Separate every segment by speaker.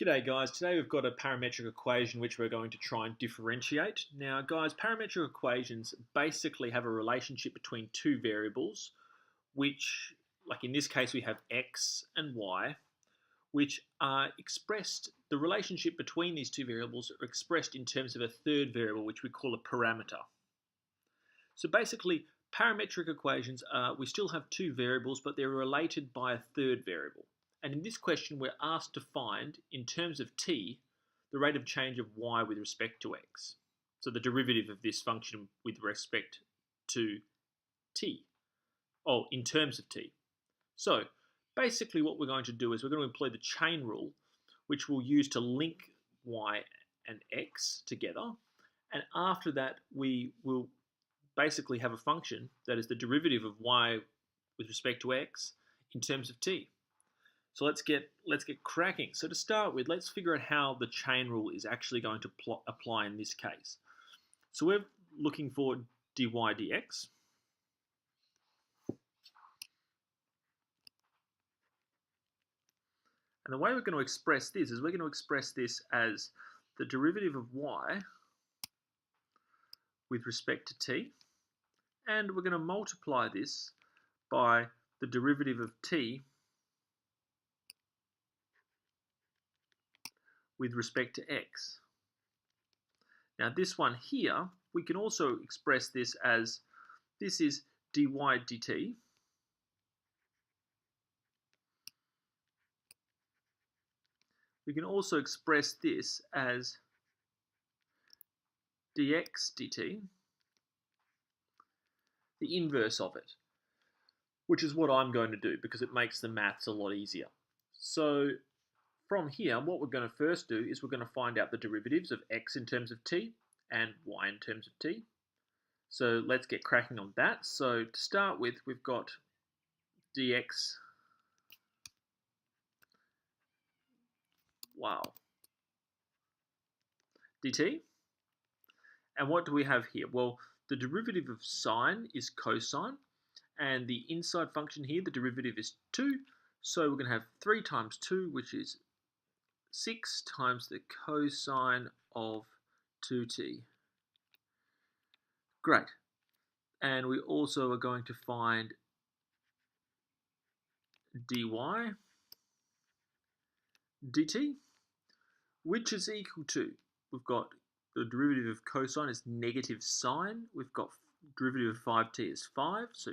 Speaker 1: G'day guys, today we've got a parametric equation which we're going to try and differentiate. Now guys, parametric equations basically have a relationship between two variables which, like in this case we have x and y, which are expressed, the relationship between these two variables are expressed in terms of a third variable which we call a parameter. So basically parametric equations we still have two variables but they're related by a third variable. And in this question, we're asked to find, in terms of t, the rate of change of y with respect to x. So the derivative of this function with respect to t, in terms of t. So basically what we're going to do is we're going to employ the chain rule, which we'll use to link y and x together. And after that, we will basically have a function that is the derivative of y with respect to x in terms of t. So let's get cracking. So to start with, let's figure out how the chain rule is actually going to apply in this case. So we're looking for dy dx. And the way we're going to express this is we're going to express this as the derivative of y with respect to t. And we're going to multiply this by the derivative of t with respect to x. Now this one here, we can also express this as, this is dy dt. We can also express this as dx dt, the inverse of it, which is what I'm going to do because it makes the maths a lot easier. So from here, what we're going to first do is we're going to find out the derivatives of x in terms of t and y in terms of t. So let's get cracking on that. So to start with, we've got dx, dt. And what do we have here? Well, the derivative of sine is cosine, and the inside function here, the derivative is 2. So we're going to have 3 times 2, which is 6 times the cosine of 2t. Great. And we also are going to find dy dt, which is equal to, we've got the derivative of cosine is negative sine, we've got derivative of 5t is 5, so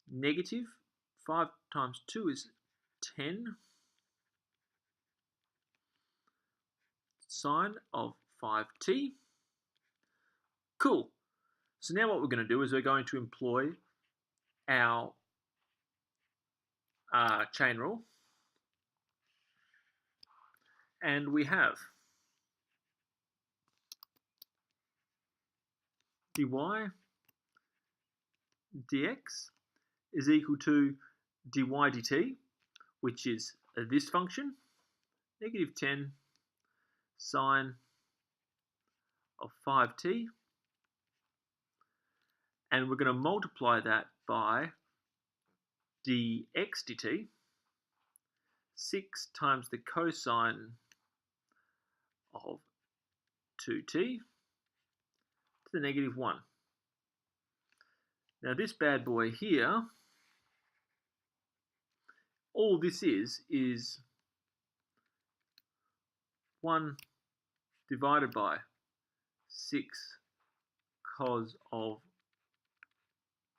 Speaker 1: negative 5 times 2 is 10 sine of 5t. Cool. So now what we're going to do is we're going to employ our chain rule. And we have dy dx is equal to dy dt, which is this function, negative 10 sine of 5t, and we're going to multiply that by dx dt, 6 times the cosine of 2t to the negative 1. Now this bad boy here, all this is 1 divided by 6 cos of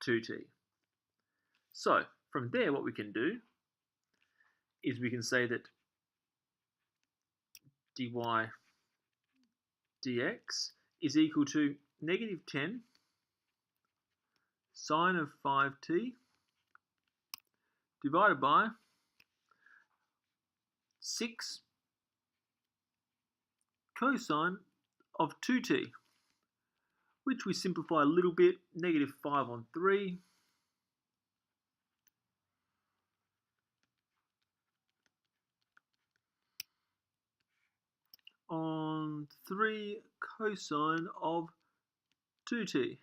Speaker 1: 2t. So from there what we can do is we can say that dy dx is equal to negative 10 sine of 5t divided by 6 cosine of 2t, which we simplify a little bit, negative 5 on 3 on 3 cosine of 2t.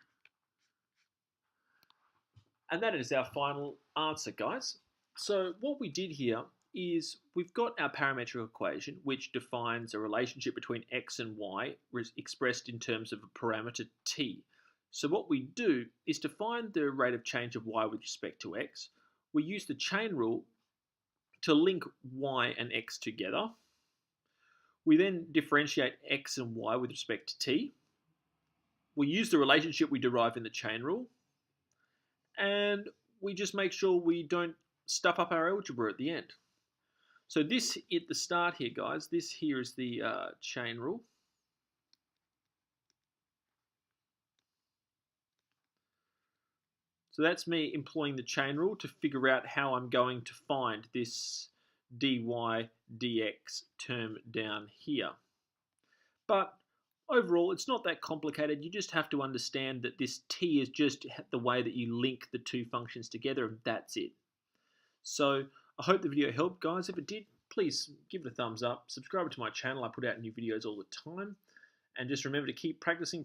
Speaker 1: And that is our final answer, guys. So what we did here is we've got our parametric equation, which defines a relationship between x and y expressed in terms of a parameter t. So what we do is to find the rate of change of y with respect to x, we use the chain rule to link y and x together. We then differentiate x and y with respect to t. We use the relationship we derive in the chain rule, and we just make sure we don't stuff up our algebra at the end. So this at the start here, guys, this here is the chain rule. So that's me employing the chain rule to figure out how I'm going to find this dy dx term down here. But overall, it's not that complicated. You just have to understand that this t is just the way that you link the two functions together, and that's it. So I hope the video helped, guys. If it did, please give it a thumbs up. Subscribe to my channel. I put out new videos all the time. And just remember to keep practicing.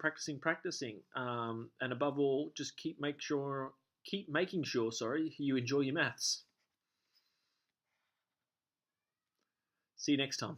Speaker 1: And above all, just keep making sure you enjoy your maths. See you next time.